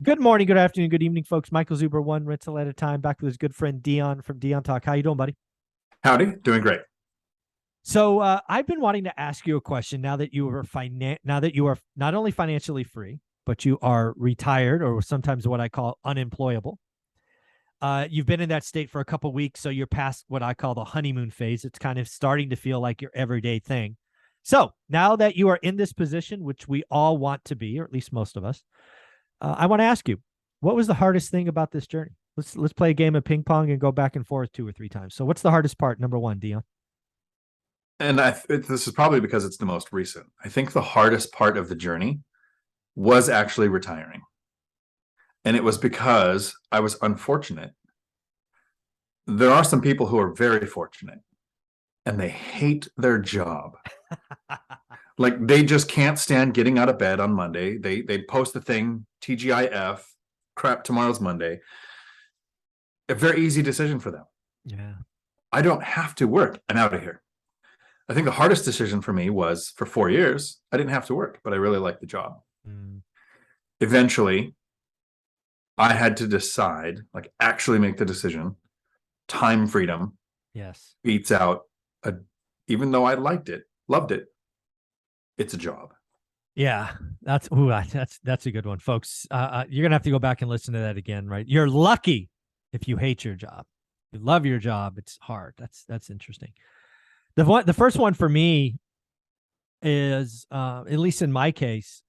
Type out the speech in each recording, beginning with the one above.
Good morning, good afternoon, good evening, folks. Michael Zuber, one rental at a time, back with his good friend Dion from Dion Talk. How you doing, buddy? Howdy, doing great. So I've been wanting to ask you a question now that you are not only financially free, but you are retired or sometimes what I call unemployable. You've been in that state for a couple of weeks, so you're past what I call the honeymoon phase. It's kind of starting to feel like your everyday thing. So now that you are in this position, which we all want to be, or at least most of us, I want to ask you, what was the hardest thing about this journey? Let's play a game of ping pong and go back and forth 2 or 3 times. So what's the hardest part? Number one, Dion. And this is probably because it's the most recent. I think the hardest part of the journey was actually retiring. And it was because I was unfortunate. There are some people who are very fortunate and they hate their job. Like they just can't stand getting out of bed on Monday. They post the thing, TGIF, crap, tomorrow's Monday. A very easy decision for them. Yeah. I don't have to work. I'm out of here. I think the hardest decision for me was for 4 years, I didn't have to work, but I really liked the job. Eventually, I had to decide, like actually make the decision. Time freedom Yes. beats out, even though I liked it, loved it, it's a job. Yeah, that's a good one, folks. You're gonna have to go back and listen to that again, right? You're lucky if you hate your job. You love your job, it's hard. That's interesting. The first one for me is, at least in my case,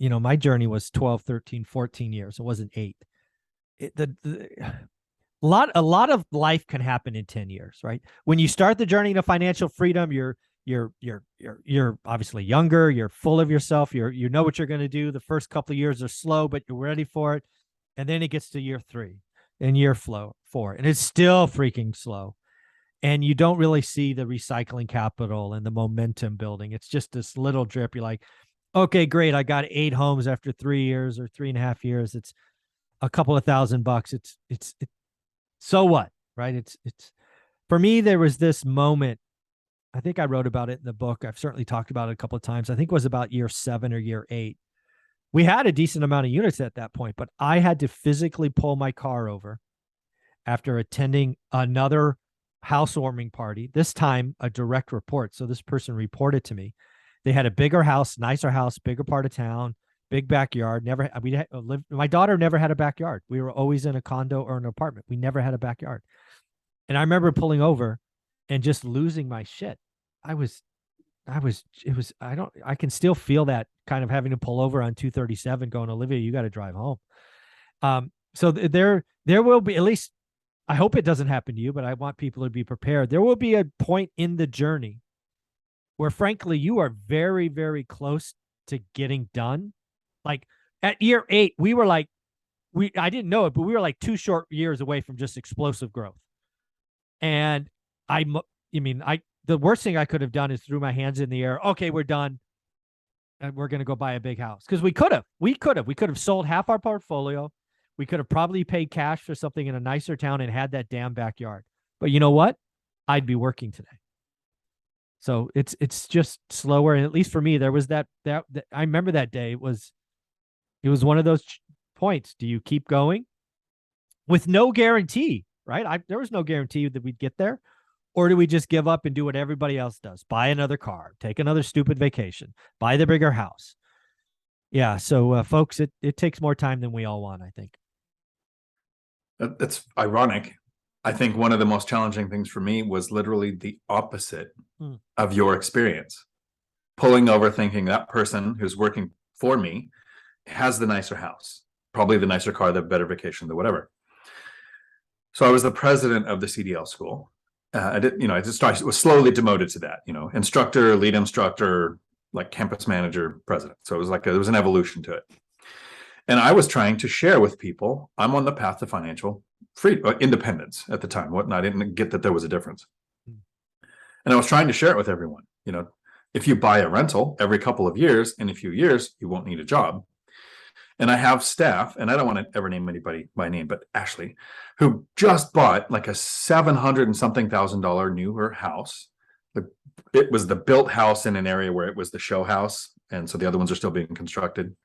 my journey was 12, 13, 14 years. It wasn't 8. A lot of life can happen in 10 years, right? When you start the journey to financial freedom, you're obviously younger, you're full of yourself, you know what you're going to do. The first couple of years are slow, but you're ready for it. And then it gets to year 3 and year 4, and it's still freaking slow. And you don't really see the recycling capital and the momentum building. It's just this little drip. You're like, okay, great. I got 8 homes after 3 years or 3.5 years. It's a couple of $1,000. It's so what, right? It's for me, there was this moment. I think I wrote about it in the book. I've certainly talked about it a couple of times. I think it was about year 7 or year 8. We had a decent amount of units at that point, but I had to physically pull my car over after attending another housewarming party, this time a direct report. So this person reported to me. They had a bigger house, nicer house, bigger part of town, big backyard. My daughter never had a backyard. We were always in a condo or an apartment. We never had a backyard. And I remember pulling over and just losing my shit. I can still feel that kind of having to pull over on 237 going, Olivia, you got to drive home. So there will be, at least I hope it doesn't happen to you, but I want people to be prepared. There will be a point in the journey where, frankly, you are very, very close to getting done. Like at year 8, we were like, I didn't know it, but we were like 2 short years away from just explosive growth. And the worst thing I could have done is threw my hands in the air. Okay, we're done. And we're going to go buy a big house. Because we could have sold half our portfolio. We could have probably paid cash for something in a nicer town and had that damn backyard. But you know what? I'd be working today. So it's just slower. And at least for me, there was that I remember that day. It was one of those points. Do you keep going with no guarantee, right? There was no guarantee that we'd get there. Or do we just give up and do what everybody else does? Buy another car, take another stupid vacation, buy the bigger house. Yeah. So folks, it takes more time than we all want, I think. That's ironic. I think one of the most challenging things for me was literally the opposite of your experience. Pulling over thinking that person who's working for me has the nicer house, probably the nicer car, the better vacation, the whatever. So I was the president of the CDL school. I was slowly demoted to that, instructor, lead instructor, like campus manager, president. So it was like there was an evolution to it. And I was trying to share with people, I'm on the path to financial freedom, independence at the time. I didn't get that there was a difference. And I was trying to share it with everyone. If you buy a rental every couple of years, in a few years, you won't need a job. And I have staff, and I don't want to ever name anybody by name, but Ashley, who just bought like a $700 and something thousand newer house. It was the built house in an area where it was the show house. And so the other ones are still being constructed.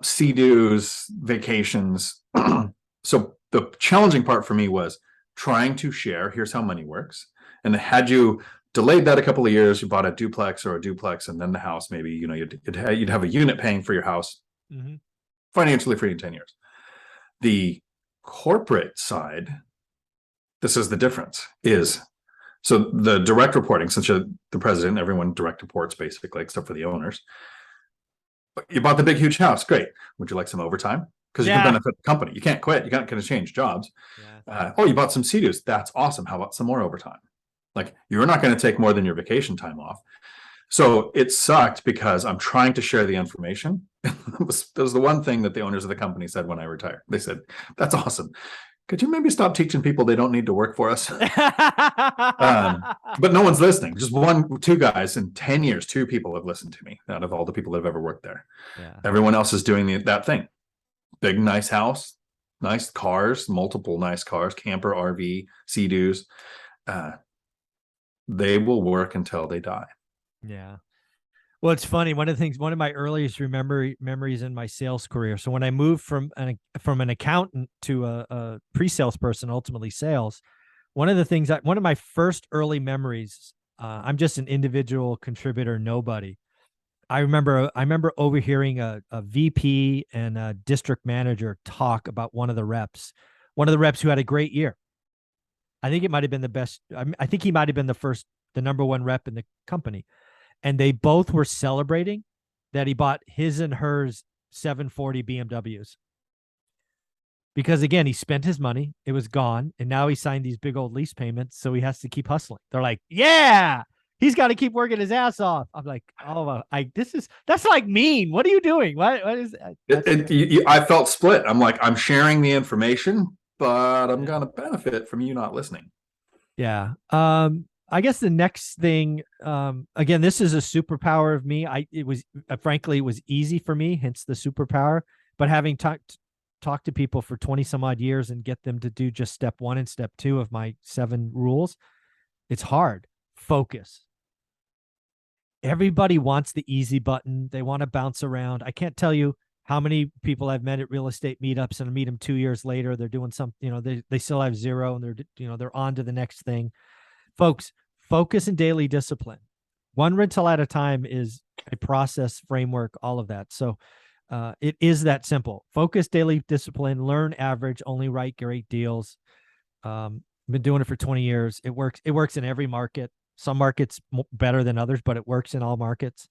sea-doos, vacations. So the challenging part for me was trying to share, here's how money works. And had you delayed that a couple of years, you bought a duplex or a duplex and then the house, maybe, you'd have a unit paying for your house, financially free in 10 years. The corporate side, this is the difference, is so the direct reporting, since you're the president, everyone direct reports basically, except for the owners. You bought the big, huge house. Great. Would you like some overtime? Because you can benefit the company. You can't quit. You can't going to change jobs. Oh, you bought some sea-doos. That's awesome. How about some more overtime? Like, you're not going to take more than your vacation time off. So it sucked because I'm trying to share the information. That was the one thing that the owners of the company said when I retired. They said, that's awesome. Could you maybe stop teaching people they don't need to work for us? But no one's listening. Just two guys in 10 years, two people have listened to me out of all the people that have ever worked there. Everyone else is doing that thing. Big, nice house, nice cars, multiple nice cars, camper, RV, sea-doos. They will work until they die. Yeah. Well, it's funny. One of my earliest memories in my sales career. So when I moved from an accountant to a pre-sales person, ultimately sales, one of my first early memories, I'm just an individual contributor, nobody. I remember overhearing a VP and a district manager talk about one of the reps who had a great year. I think it might have been the best. I think he might have been the number one rep in the company. And they both were celebrating that he bought his and hers 740 BMWs. Because again, he spent his money, it was gone, and now he signed these big old lease payments, so he has to keep hustling. They're like, yeah, he's got to keep working his ass off. I'm like, oh, that's like mean. What are you doing? What is that? I felt split. I'm like, I'm sharing the information, but I'm going to benefit from you not listening. Yeah. I guess the next thing, again, this is a superpower of me. Frankly, it was easy for me, hence the superpower. But having talked to people for 20 some odd years and get them to do just step 1 and step 2 of my 7 rules, it's hard. Focus. Everybody wants the easy button. They want to bounce around. I can't tell you how many people I've met at real estate meetups, and I meet them 2 years later. They're doing something, they still have 0 and they're on to the next thing. Folks, focus and daily discipline. One rental at a time is a process, framework, all of that. So it is that simple. Focus, daily discipline, learn, average, only write great deals. Been doing it for 20 years. It works. It works in every market. Some markets better than others, but it works in all markets.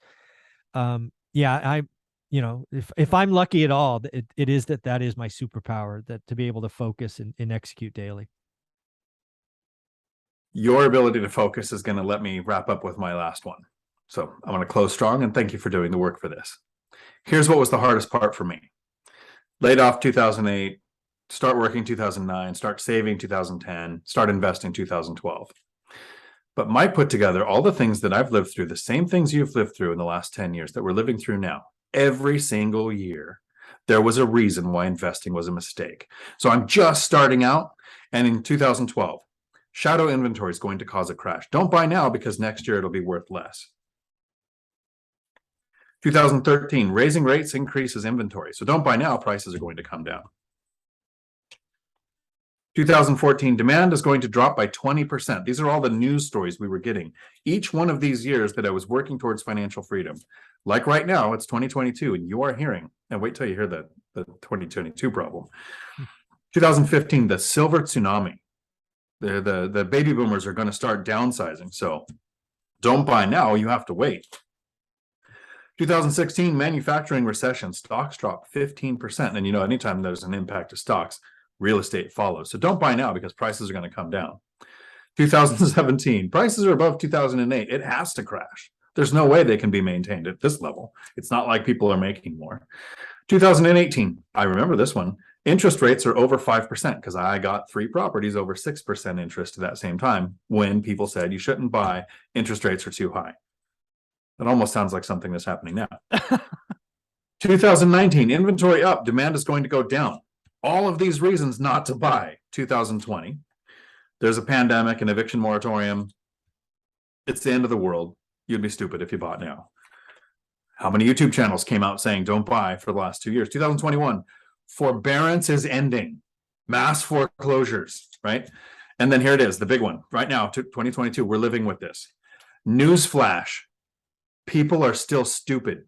If I'm lucky at all, it is that is my superpower, that to be able to focus and execute daily. Your ability to focus is going to let me wrap up with my last one. So I'm going to close strong, and thank you for doing the work for this. Here's what was the hardest part for me. Laid off 2008, start working 2009, start saving 2010, start investing 2012. But Mike put together all the things that I've lived through, the same things you've lived through in the last 10 years that we're living through now. Every single year, there was a reason why investing was a mistake. So I'm just starting out, and in 2012, shadow inventory is going to cause a crash. Don't buy now because next year it'll be worth less. 2013, raising rates increases inventory. So don't buy now, prices are going to come down. 2014, demand is going to drop by 20%. These are all the news stories we were getting. Each one of these years that I was working towards financial freedom, like right now, it's 2022, and you are hearing, and wait till you hear the 2022 problem. 2015, the silver tsunami. The baby boomers are going to start downsizing. So don't buy now, you have to wait. 2016, manufacturing recession, stocks dropped 15%. And anytime there's an impact to stocks, real estate follows. So don't buy now because prices are going to come down. 2017, prices are above 2008. It has to crash. There's no way they can be maintained at this level. It's not like people are making more. 2018, I remember this one. Interest rates are over 5% because I got 3 properties over 6% interest at that same time when people said you shouldn't buy, interest rates are too high. That almost sounds like something that's happening now. 2019, inventory up, demand is going to go down. All of these reasons not to buy. 2020, there's a pandemic, an eviction moratorium. It's the end of the world. You'd be stupid if you bought now. How many YouTube channels came out saying don't buy for the last 2 years? 2021, forbearance is ending, mass foreclosures, right? And then here it is, the big one. Right now, 2022, we're living with this. Newsflash, people are still stupid.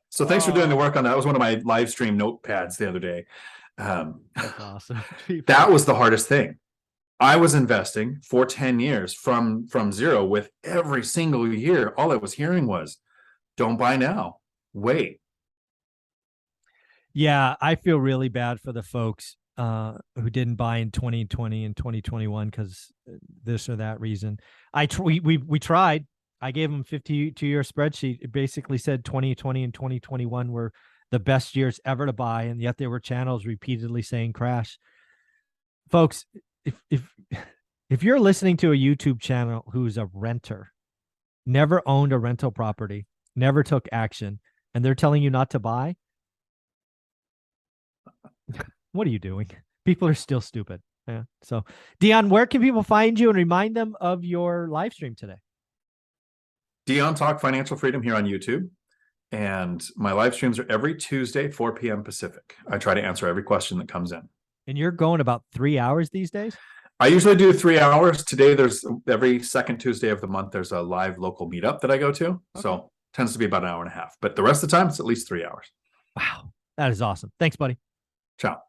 So thanks for doing the work on that. That was one of my live stream notepads the other day. That's awesome. That was the hardest thing. I was investing for 10 years from zero with every single year. All I was hearing was, don't buy now, wait. Yeah, I feel really bad for the folks who didn't buy in 2020 and 2021 because this or that reason. We tried. I gave them 52-year spreadsheet. It basically said 2020 and 2021 were the best years ever to buy, and yet there were channels repeatedly saying crash. Folks, if you're listening to a YouTube channel who's a renter, never owned a rental property, never took action, and they're telling you not to buy, what are you doing? People are still stupid. Yeah. So, Dion, where can people find you and remind them of your live stream today? Dion Talk Financial Freedom here on YouTube. And my live streams are every Tuesday, 4 p.m. Pacific. I try to answer every question that comes in. And you're going about 3 hours these days? I usually do 3 hours. Today, there's every second Tuesday of the month, there's a live local meetup that I go to. Okay. So tends to be about an hour and a half. But the rest of the time, it's at least 3 hours. Wow. That is awesome. Thanks, buddy. Ciao.